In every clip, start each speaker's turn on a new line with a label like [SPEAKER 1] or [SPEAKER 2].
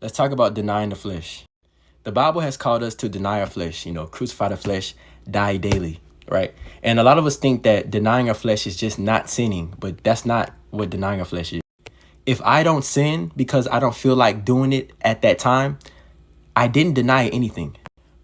[SPEAKER 1] Let's talk about denying the flesh. The Bible has called us to deny our flesh, crucify the flesh, die daily, right? And a lot of us think that denying our flesh is just not sinning, but that's not what denying our flesh is. If I don't sin because I don't feel like doing it at that time, I didn't deny anything.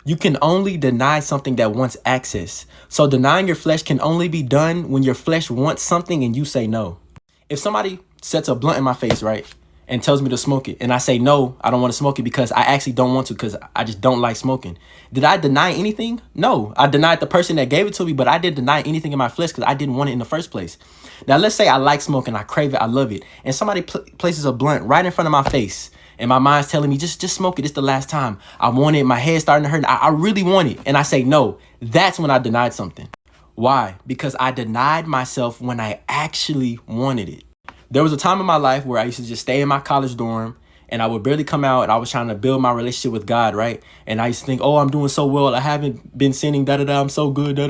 [SPEAKER 1] You can only deny something that wants access. So denying your flesh can only be done when your flesh wants something and you say no. If somebody sets a blunt in my face, right, and tells me to smoke it, and I say no, I don't want to smoke it because I actually don't want to because I just don't like smoking. Did I deny anything? No, I denied the person that gave it to me, but I didn't deny anything in my flesh because I didn't want it in the first place. Now, let's say I like smoking, I crave it, I love it, and somebody places a blunt right in front of my face, and my mind's telling me, just smoke it, it's the last time. I want it, my head's starting to hurt, I really want it, and I say no. That's when I denied something. Why? Because I denied myself when I actually wanted it. There was a time in my life where I used to just stay in my college dorm and I would barely come out and I was trying to build my relationship with God, right? And I used to think, oh, I'm doing so well. I haven't been sinning, I'm so good,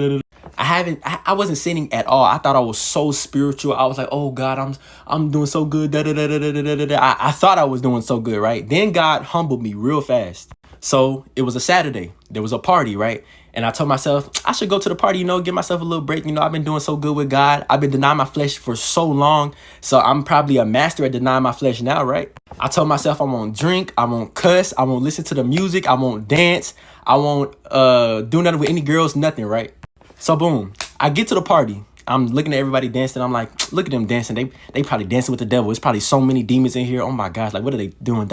[SPEAKER 1] I wasn't sinning at all. I thought I was so spiritual. I was like, oh God, I'm doing so good, I thought I was doing so good, right? Then God humbled me real fast. So it was a Saturday. There was a party, right? And I told myself, I should go to the party, give myself a little break. I've been doing so good with God. I've been denying my flesh for so long. So I'm probably a master at denying my flesh now, right? I told myself I won't drink, I won't cuss, I won't listen to the music, I won't dance, I won't do nothing with any girls, nothing, right? So boom, I get to the party. I'm looking at everybody dancing. I'm like, look at them dancing. They probably dancing with the devil. It's probably so many demons in here. Oh my gosh, like what are they doing?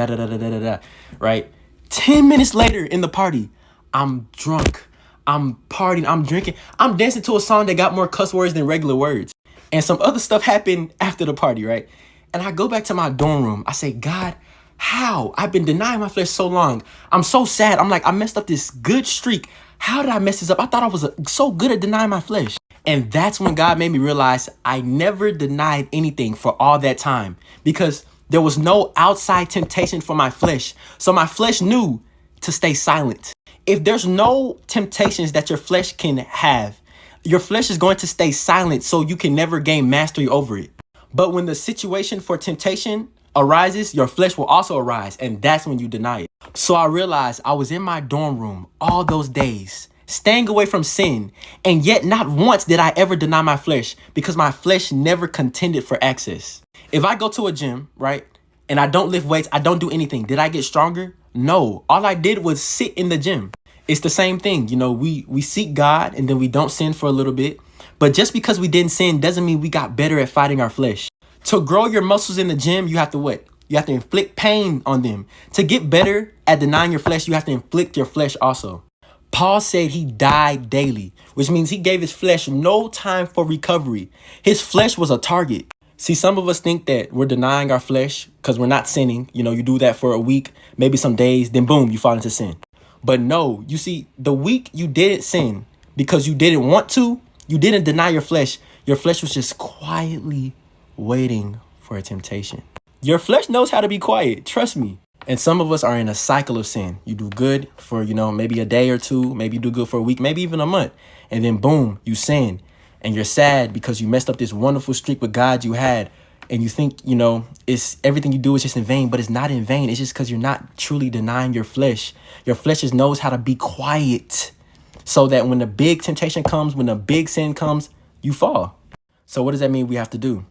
[SPEAKER 1] Right? 10 minutes later in the party, I'm drunk. I'm partying, I'm drinking, I'm dancing to a song that got more cuss words than regular words. And some other stuff happened after the party, right? And I go back to my dorm room. I say, God, how? I've been denying my flesh so long. I'm so sad. I'm like, I messed up this good streak. How did I mess this up? I thought I was so good at denying my flesh. And that's when God made me realize I never denied anything for all that time because there was no outside temptation for my flesh. So my flesh knew to stay silent. If there's no temptations that your flesh can have, your flesh is going to stay silent so you can never gain mastery over it. But when the situation for temptation arises, your flesh will also arise, and that's when you deny it. So I realized I was in my dorm room all those days, staying away from sin, and yet not once did I ever deny my flesh because my flesh never contended for access. If I go to a gym, right, and I don't lift weights, I don't do anything, did I get stronger? No, all I did was sit in the gym. It's the same thing. We seek God and then we don't sin for a little bit. But just because we didn't sin doesn't mean we got better at fighting our flesh. To grow your muscles in the gym, you have to what? You have to inflict pain on them. To get better at denying your flesh, you have to inflict your flesh also. Paul said he died daily, which means he gave his flesh no time for recovery. His flesh was a target. See, some of us think that we're denying our flesh because we're not sinning. You do that for a week, maybe some days, then boom, you fall into sin. But no, you see, the week you didn't sin because you didn't want to, you didn't deny your flesh was just quietly waiting for a temptation. Your flesh knows how to be quiet, trust me. And some of us are in a cycle of sin. You do good for, maybe a day or two, maybe you do good for a week, maybe even a month. And then boom, you sin. And you're sad because you messed up this wonderful streak with God you had. And you think, it's everything you do is just in vain, but it's not in vain. It's just because you're not truly denying your flesh. Your flesh just knows how to be quiet so that when the big temptation comes, when the big sin comes, you fall. So what does that mean we have to do?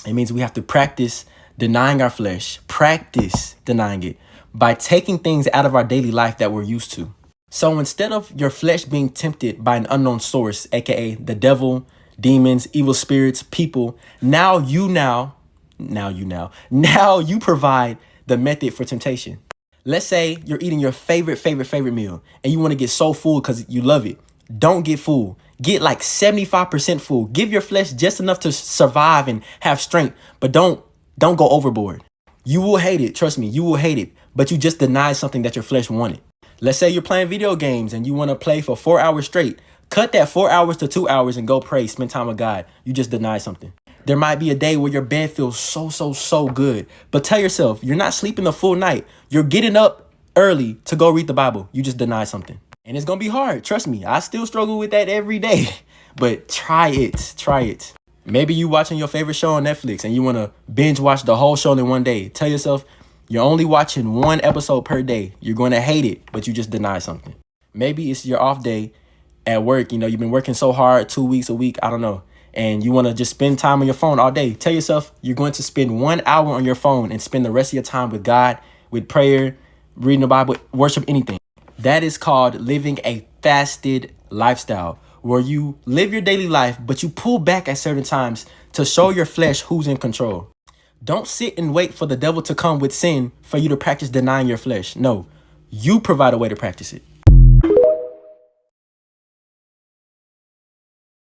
[SPEAKER 1] It means we have to practice denying our flesh, practice denying it by taking things out of our daily life that we're used to. So instead of your flesh being tempted by an unknown source, aka the devil, demons, evil spirits, people, now you provide the method for temptation. Let's say you're eating your favorite meal and you want to get so full because you love it. Don't get full. Get like 75% full. Give your flesh just enough to survive and have strength, but don't go overboard. You will hate it. Trust me, you will hate it, but you just denied something that your flesh wanted. Let's say you're playing video games and you want to play for 4 hours straight. Cut that 4 hours to 2 hours and go pray, spend time with God. You just denied something. There might be a day where your bed feels so good. But tell yourself, you're not sleeping the full night. You're getting up early to go read the Bible. You just denied something. And it's going to be hard. Trust me. I still struggle with that every day. But try it. Maybe you watching your favorite show on Netflix and you want to binge watch the whole show in one day. Tell yourself, You're only watching one episode per day. You're going to hate it, but you just deny something. Maybe it's your off day at work. You know, you've been working so hard, 2 weeks, a week, I don't know. And you want to just spend time on your phone all day. Tell yourself you're going to spend 1 hour on your phone and spend the rest of your time with God, with prayer, reading the Bible, worship, anything. That is called living a fasted lifestyle, where you live your daily life, but you pull back at certain times to show your flesh who's in control. Don't sit and wait for the devil to come with sin for you to practice denying your flesh. No, you provide a way to practice it.